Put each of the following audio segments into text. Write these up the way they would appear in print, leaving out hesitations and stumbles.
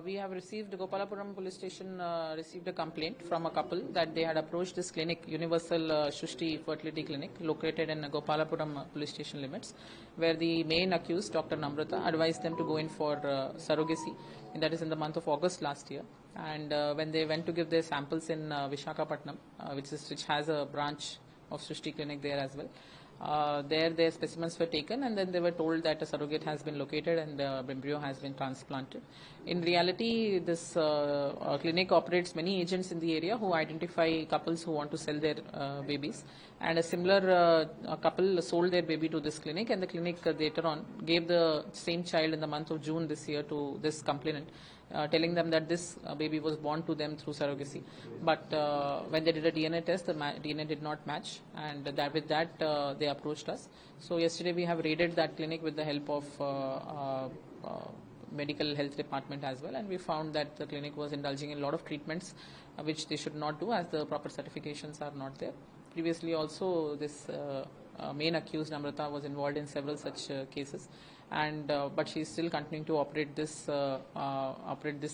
We have received, Gopalapuram police station received a complaint from a couple that they had approached this clinic, Universal Shushti Fertility Clinic, located in Gopalapuram police station limits, where the main accused, Dr. Namrata, advised them to go in for surrogacy, and that is in the month of August last year. And when they went to give their samples in Vishakhapatnam, which has a branch of Shushti Clinic there as well, their specimens were taken, and then they were told that a surrogate has been located and the embryo has been transplanted. In reality, this clinic operates many agents in the area who identify couples who want to sell their babies, and a similar couple sold their baby to this clinic, and the clinic later on gave the same child in the month of June this year to this complainant, telling them that this baby was born to them through surrogacy. But when they did a DNA test, the DNA did not match, and with that they approached us. So yesterday we have raided that clinic with the help of medical health department as well, and we found that the clinic was indulging in a lot of treatments which they should not do, as the proper certifications are not there. Previously also this main accused Namrata was involved in several such cases, and but she is still continuing to operate this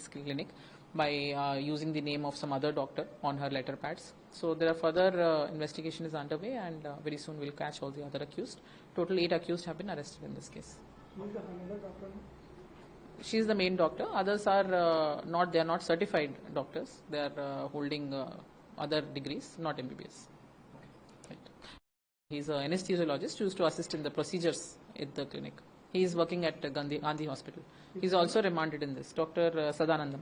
clinic by using the name of some other doctor on her letter pads. So there are further investigation is underway, and very soon we'll catch all the other accused. Total 8 accused have been arrested in this case. She is the main doctor. Others are not. They are not certified doctors. They are holding other degrees, not MBBS. Right. He is an anesthesiologist who used to assist in the procedures at the clinic. He is working at Gandhi Hospital. He is also remanded in this. Dr. Sadanandam.